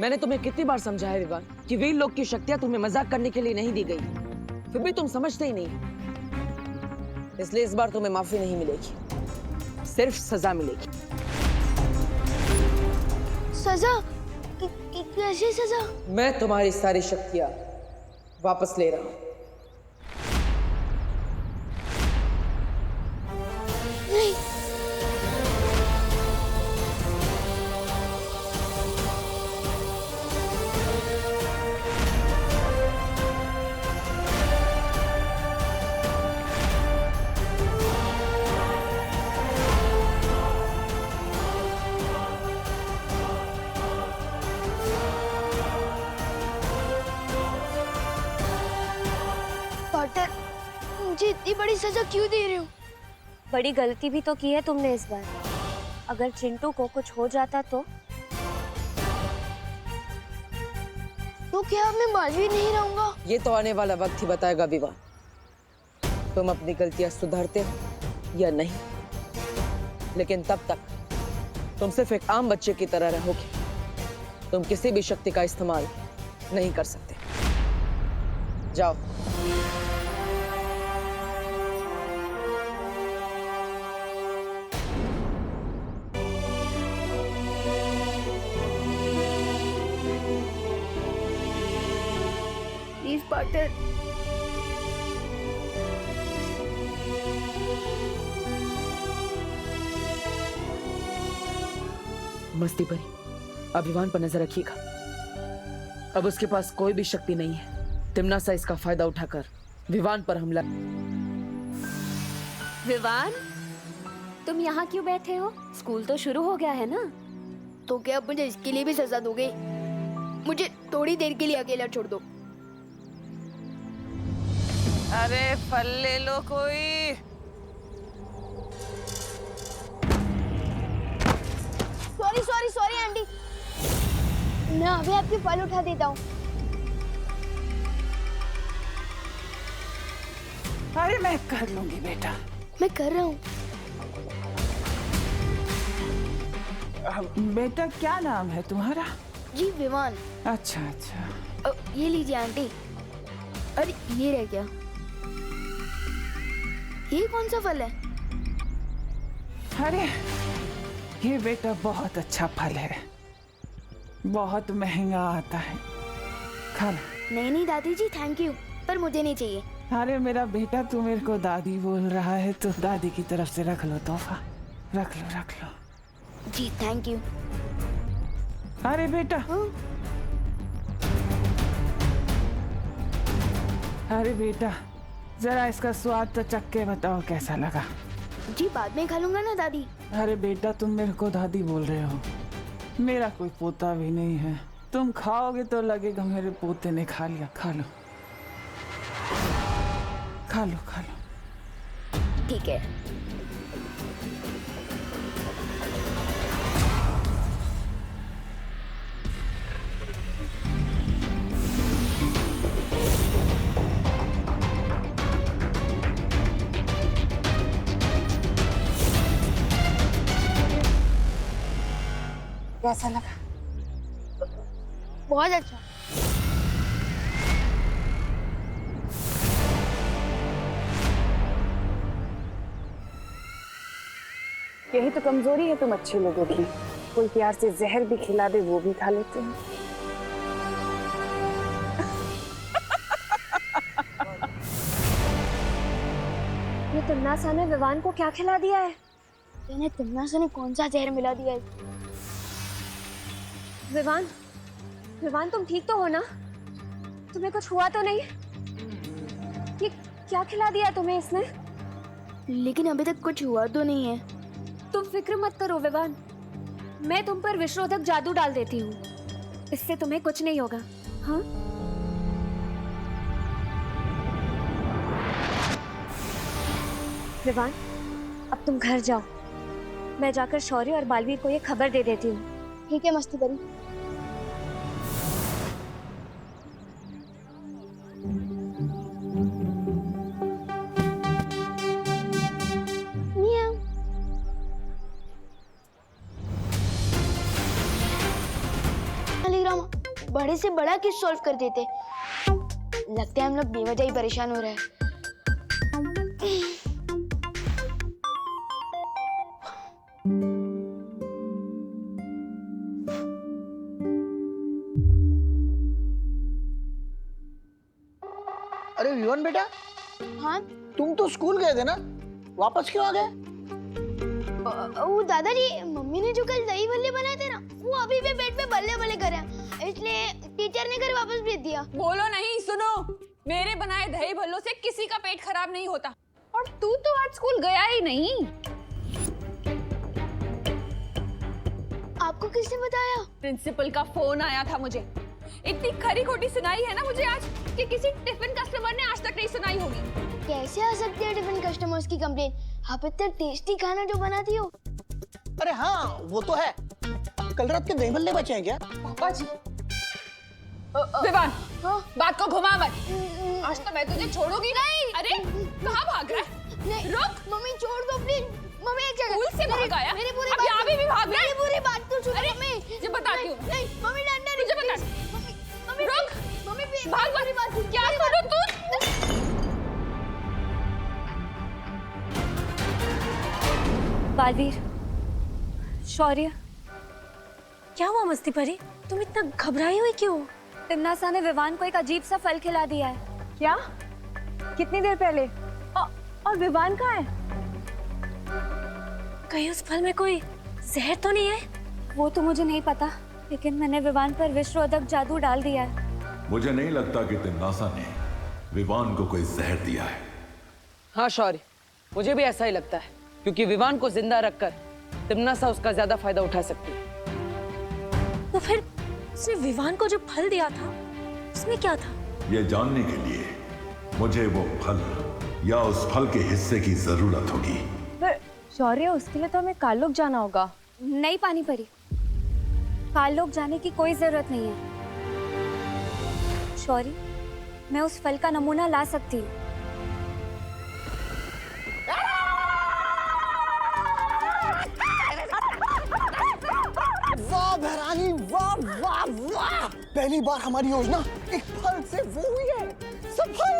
मैंने तुम्हें कितनी बार समझाया विवान कि वीर लोग की शक्तियां तुम्हें मजाक करने के लिए नहीं दी गई, फिर भी तुम समझते ही नहीं। इसलिए इस बार तुम्हें माफी नहीं मिलेगी, सिर्फ सजा मिलेगी। सजा? कैसी सजा? मैं तुम्हारी सारी शक्तियां वापस ले रहा हूं। नहीं। पार्टनर, मुझे इतनी बड़ी सजा क्यों दे रहे हो? बड़ी गलती भी तो की है तुमने इस बार। अगर चिंटू को कुछ हो जाता तो क्या मैं मालवी नहीं रहूंगा? ये तो आने वाला वक्त ही बताएगा विवान, तुम अपनी गलतियां सुधारते हो या नहीं। लेकिन तब तक तुम सिर्फ एक आम बच्चे की तरह रहोगे। तुम किसी भी शक्ति का इस्तेमाल नहीं कर सकते। जाओ। Please partner. मस्ती परी, अभिमान पर नजर रखिएगा। अब उसके पास कोई भी शक्ति नहीं है। तिम्नासा इसका फायदा उठाकर विवान पर हमला। विवान, तुम यहाँ क्यों बैठे हो? स्कूल तो शुरू हो गया है ना? तो क्या आप मुझे इसके लिए भी सजा दोगे? मुझे थोड़ी देर के लिए अकेला छोड़ दो। अरे फल ले लो कोई। सॉरी सॉरी सॉरी आंटी, मैं अभी आपके फल उठा देता हूँ। अरे मैं कर लूंगी बेटा। मैं कर रहा हूँ। बेटा क्या नाम है तुम्हारा? जी विमान। अच्छा अच्छा। ये लीजिए आंटी। अरे ये रह गया। ये कौन सा फल है? अरे ये बेटा बहुत अच्छा फल है, बहुत महंगा आता है, खा लो। नहीं नहीं दादी जी थैंक यू, पर मुझे नहीं चाहिए। अरे मेरा बेटा तू मेरे को दादी बोल रहा है तो दादी की तरफ से रख लो तोहफा, रख लो रख लो। जी थैंक यू। अरे बेटा। अरे बेटा जरा इसका स्वाद तो चख के बताओ कैसा लगा। जी बाद में खा लूंगा ना दादी। अरे बेटा तुम मेरे को दादी बोल रहे हो, मेरा कोई पोता भी नहीं है। तुम खाओगे तो लगेगा मेरे पोते ने खा लिया। खा लो खा लो खा लो। ठीक है। कैसा लगा? बहुत अच्छा। यही तो कमजोरी है तुम अच्छे लोगों की, कोई प्यार से जहर भी खिला दे वो भी खा लेते हैं। ये तिम्नासा ने विवान को क्या खिला दिया है? इन्हें तिम्नासा ने कौन सा जहर मिला दिया है? विवान, विवान तुम ठीक तो हो ना? तुम्हें कुछ हुआ तो नहीं? ये क्या खिला दिया तुम्हें इसने? लेकिन अभी तक कुछ हुआ तो नहीं है। तुम फिक्र मत करो विवान, मैं तुम पर विषरोधक जादू डाल देती हूँ, इससे तुम्हें कुछ नहीं होगा। हाँ? विवान, अब तुम घर जाओ, मैं जाकर शौर्य और बालवीर को ये खबर दे देती हूँ। ठीक है मस्ती परी। अलीग्रामा बड़े से बड़ा केस सॉल्व कर देते। लगता है हम लोग बेवजह ही परेशान हो रहे हैं। अरे विवन बेटा, हाँ तुम तो स्कूल गए थे ना, वापस क्यों आ गए? वो दादाजी, मम्मी ने जो कल दही भल्ले बनाए थे ना, वो अभी भी पेट में बल्ले बल्ले कर रहे हैं, इसलिए टीचर ने घर वापस भेज दिया। बोलो नहीं, सुनो, मेरे बनाए दही भल्लों से किसी का पेट खराब नहीं होता। और तू तो आज स्कूल गया ही नहीं। आपको किसने बताया? प्रिंसिपल का फोन आया था मुझे। इतनी खरी खोटी सुनाई है ना मुझे आज कि किसी टिफिन कस्टमर ने आज तक नहीं सुनाई होगी। कैसे आ सकती है टिफिन कस्टमर्स की कंप्लेन? आप इतना टेस्टी खाना जो बनाती हो। अरे हाँ, वो तो है। कल रात के दही भल्ले बचे हैं क्या? पापा जी। विवान, हाँ? बात को घुमा मत। आज तो मैं तुझे छोड़ूंगी नहीं। अरे कहाँ भाग रहा है? नहीं, रुक। मम्मी छोड़ दो प्लीज। मम्मी एक जगह। स्कूल से भाग आया? मेरी पूरी अब बात यहाँ भी भाग रहा है? मेरी पूरी बात तो सुनो अरे, मम्मी। तुझे बताती हूँ। नहीं, मम्मी डंडा तुझे बता। मम्मी, मम्मी रुक। Mummy please. भाग मेरी बात सुन। क्या करूँ तू? बालवीर, शौर्य, क्या हुआ मस्ती परी? तुम इतना घबराई हुई क्यों? तिम्नासा ने विवान को एक अजीब सा फल खिला दिया है। क्या? कितनी देर पहले? और विवान कहाँ है? कहीं उस फल में कोई जहर तो नहीं है? वो तो मुझे नहीं पता, लेकिन मैंने विवान पर विषरोधक जादू डाल दिया है। मुझे नहीं लगता कि तिम्नासा ने विवान को कोई जहर दिया है। हाँ शौर्य, मुझे भी ऐसा ही लगता है, क्योंकि विवान को जिंदा रखकर तिम्नासा उसका ज्यादा फायदा उठा सकती है। तो फिर उसने विवान को जो फल दिया था, उसमें क्या था? ये जानने के लिए मुझे वो फल या उस फल के हिस्से की जरूरत होगी। पर शौर्य, उसके लिए तो हमें कालोक जाना होगा। नहीं पानी परी, कालोक जाने की कोई जरूरत नहीं है। शौर्य, मैं उस फल का नमूना ला सकती हूँ। वाह बहरानी, वाह वाह वाह! पहली बार हमारी योजना एक फल से वो हुई है, सफल!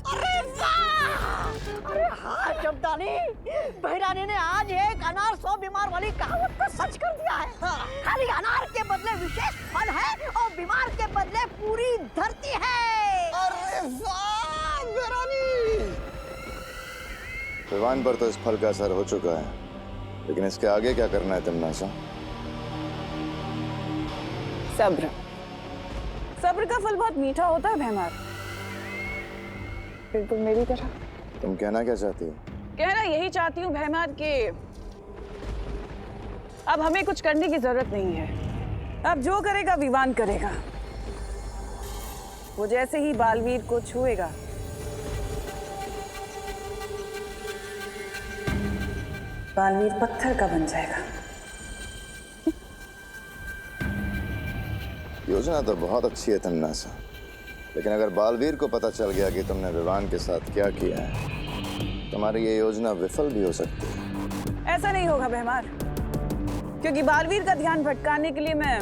अरे वाह! अरे हाँ चमटानी, बहरानी ने आज एक अनार 100 बीमार वाली कहावत को सच कर दिया है। खाली अनार के बदले विशेष फल है और बीमार के बदले पूरी धरती है। अरे वाह बहरानी! विवान पर तो इस फल का असर हो चुका है, लेकिन इसके आगे क्या करना है तिम्नासा? सब्र। सब्र का फल बहुत मीठा होता है भैमार, बिल्कुल मेरी तरह। तुम कहना क्या चाहती हो? कहना यही चाहती हूँ भैमार कि अब हमें कुछ करने की जरूरत नहीं है। अब जो करेगा विवान करेगा। वो जैसे ही बालवीर को छुएगा, बालवीर पत्थर का बन जाएगा। योजना तो बहुत अच्छी है तिम्नासा, लेकिन अगर बालवीर को पता चल गया कि तुमने विवान के साथ क्या किया है, तुम्हारी ये योजना विफल भी हो सकती है। ऐसा नहीं होगा भैमार, क्योंकि बालवीर का ध्यान भटकाने के लिए मैं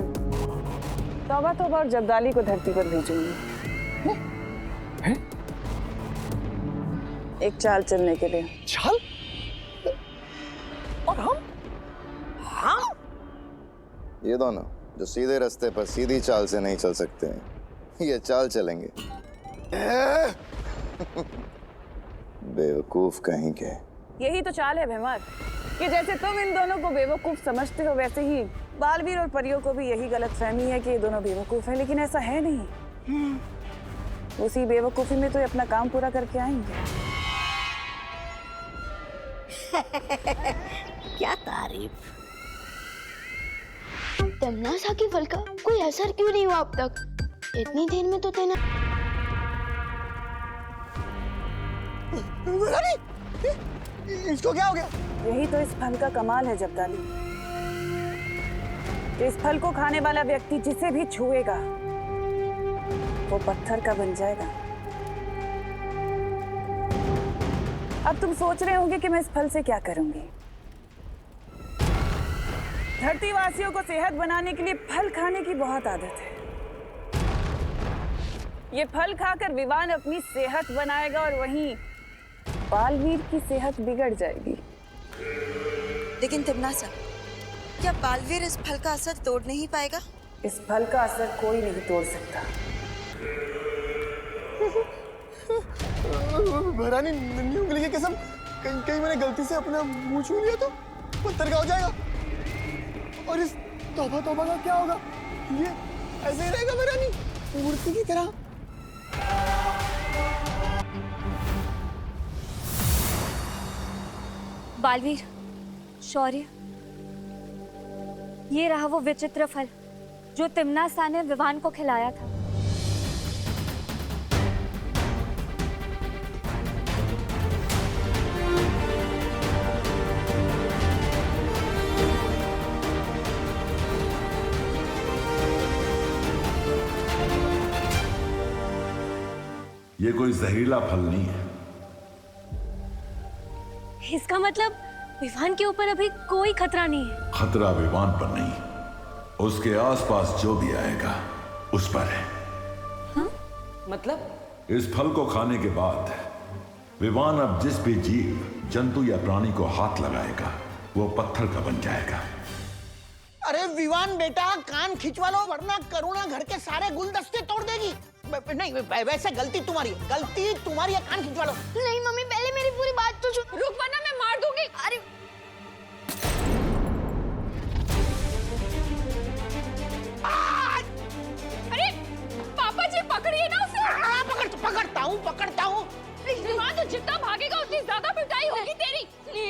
तौबा तौबा और जब्दाली को धरती पर भेजूंगी। एक चाल चलने के लिए। चाल? और हम? ये दोनों जो सीधे रास्ते पर सीधी चाल से नहीं चल सकते हैं, ये चाल चलेंगे। बेवकूफ कहीं के। यही तो चाल है भैमार, कि जैसे तुम इन दोनों को बेवकूफ समझते हो, वैसे ही बालवीर और परियों को भी यही गलतफहमी है कि ये दोनों बेवकूफ हैं, लेकिन ऐसा है नहीं। उसी बेवकूफी में तो ये अपना काम पूरा करके आएंगे। क्या तारीफ! तिम्नासा के फल का कोई असर क्यों नहीं हुआ अब तक? इतनी देर में तो तेना। इसको क्या हो गया? यही तो इस फल का कमाल है जब्दाली। इस फल को खाने वाला व्यक्ति जिसे भी छुएगा, वो पत्थर का बन जाएगा। अब तुम सोच रहे होंगे कि मैं इस फल से क्या करूंगी। धरती वासियों को सेहत बनाने के लिए फल खाने की बहुत आदत है। ये फल खाकर विवान अपनी सेहत बनाएगा और वहीं बालवीर की सेहत बिगड़ जाएगी। लेकिन तिमनासा, क्या बालवीर इस फल का असर तोड़ नहीं पाएगा? इस फल का असर कोई नहीं तोड़ सकता। भैरानी, नन्ही उंगली की कसम, कहीं मैंने गलती से अपना मुंह छू लिया तो पत्थर का हो जाएगा। और इस तौबा तौबा का क्या होगा? ये ऐसे ही रहेगा भैरानी, मूर्ति की तरह। बालवीर, शौर्य, ये रहा वो विचित्र फल जो तिम्नासा ने विवान को खिलाया था। ये कोई जहरीला फल नहीं है। इसका मतलब विवान के ऊपर अभी कोई खतरा नहीं है। खतरा विवान पर नहीं, उसके आसपास जो भी आएगा उस पर है। हाँ? मतलब इस फल को खाने के बाद विवान अब जिस भी जीव, जंतु या प्राणी को हाथ लगाएगा वो पत्थर का बन जाएगा। अरे विवान बेटा, कान खिंचवा लो वरना करुणा घर के सारे गुलदस्ते तोड़ देगी। नहीं, वैसे गलती तुम्हारी है, कान खिंचवा लो। नहीं मम्मी, पहले मेरी पूरी बात तो सुन। रुक वरना मैं मार दूंगी। अरे अरे पापा जी, पकड़िए ना उसे। पकड़ता हूँ। विवान तो जितना भागेगा उतनी ज्यादा पिटाई होगी तेरी।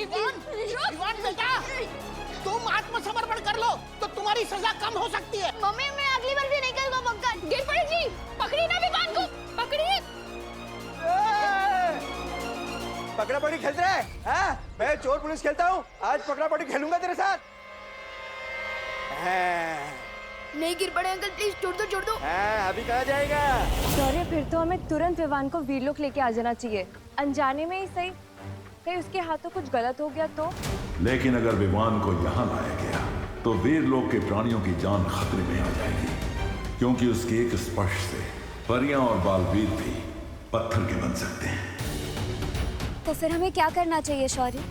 विवान बेटा, तुम आत्मसमर्पण कर लो तो तुम्हारी सजा कम हो सकती है। मम्मी, मैं अगली बार भी नहीं करूँगा पक्का। गिर पड़े जी, पकड़िए ना विवान को, पकड़िए। पकड़ा पकड़ी खेल रहा है? हाँ? मैं चोर पुलिस खेलता हूँ, आज पकड़ा पकड़ी खेलूंगा तेरे साथ। नहीं गिर पड़े अंकल, प्लीज छोड़ दो। अभी कहाँ जाएगा? शौर्य, फिर तो हमें तुरंत विवान को वीरलोक लेके आ जाना चाहिए। अनजाने में ही सही, कहीं उसके हाथों कुछ गलत हो गया तो। लेकिन अगर विवान को यहाँ लाया गया तो वीरलोक के प्राणियों की जान खतरे में आ जाएगी, क्योंकि उसके एक स्पर्श से परियां और बालवीर भी पत्थर के बन सकते हैं। तो फिर हमें क्या करना चाहिए शौर्य?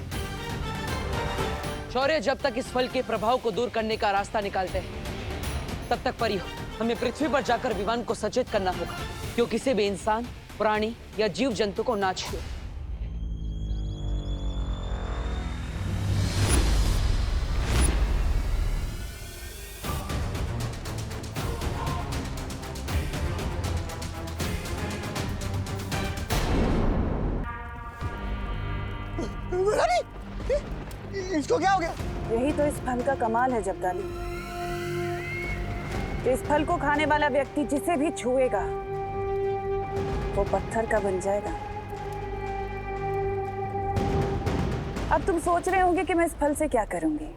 शौर्य, जब तक इस फल के प्रभाव को दूर करने का रास्ता निकालते हैं तब तक परियो, हमें पृथ्वी पर जाकर विवान को सचेत करना होगा, क्यों किसी भी इंसान, प्राणी या जीव जंतु को ना छुए। इसको क्या हो गया? यही तो इस फल का कमाल है जब्दाली। इस फल को खाने वाला व्यक्ति जिसे भी छुएगा वो पत्थर का बन जाएगा। अब तुम सोच रहे होंगे कि मैं इस फल से क्या करूंगी।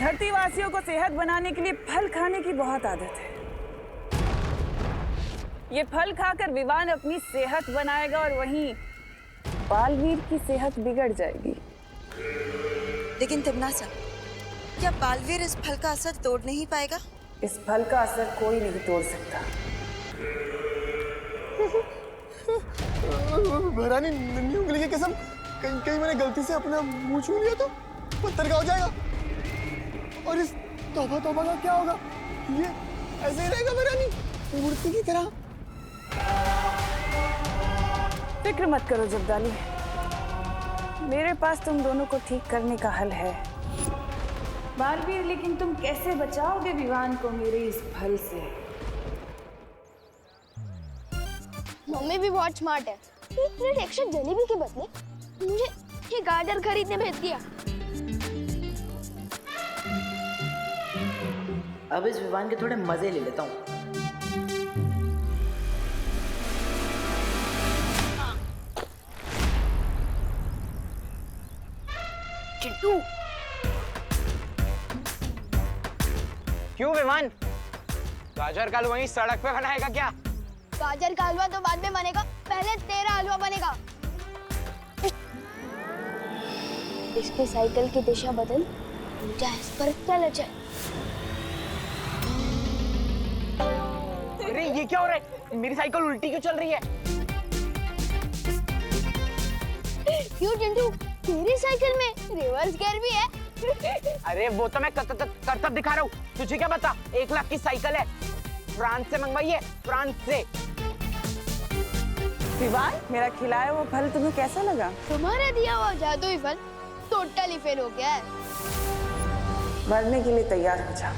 धरतीवासियों को सेहत बनाने के लिए फल खाने की बहुत आदत है। ये फल खाकर विवान अपनी सेहत बनाएगा और वहीं बालवीर की सेहत बिगड़ जाएगी। लेकिन तिमनासा, क्या बालवीर इस फल का असर तोड़ नहीं पाएगा? इस फल का असर कोई नहीं तोड़ सकता। भैरानी, नन्ही उंगली की कसम, कहीं मैंने गलती से अपना मुंह छू लिया तो पत्थर का हो जाएगा। और इस तौबा तौबा का क्या होगा? ये ऐसे ही रहेगा भैरानी, मूर्ति की तरह। फिक्र मत करो जब्दाली, मेरे पास तुम दोनों को ठीक करने का हल है। बालवीर, लेकिन तुम कैसे बचाओगे विवान को मेरे इस फल से? मम्मी भी बहुत स्मार्ट है। एक प्लेट एक्स्ट्रा जलेबी के बदले मुझे ये गाजर खरीदने भेज दिया। अब इस विवान के थोड़े मजे ले लेता हूँ। चिट्टू, क्यों विमान? गाजर का हलवा वहीं सड़क पे बनाएगा क्या? गाजर का हलवा तो बाद में बनेगा, पहले तेरा हलवा बनेगा। इसके साइकिल की दिशा बदल, ऊंचा इस पर चल जाए। अरे ये क्या हो रहा है? मेरी साइकिल उल्टी क्यों चल रही है? क्यों चिंटू, तेरी साइकिल में रिवर्स गियर भी है? अरे वो तो मैं करतब दिखा रहा हूँ, तुझे क्या पता? 1 लाख की साइकिल है, फ्रांस से मंगवाई है, फ्रांस से। विवान, मेरा खिलाया वो फल तुम्हें कैसा लगा? तुम्हारा दिया हुआ जादुई फल टोटली फेल हो गया है। मरने के लिए तैयार हो जा।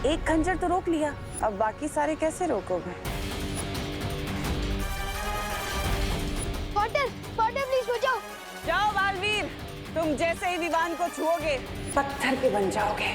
एक खंजर तो रोक लिया, अब बाकी सारे कैसे रोकोगे? पॉटर, पॉटर प्लीज बचाओ। जाओ बालवीर, तुम जैसे ही विवान को छुओगे पत्थर के बन जाओगे।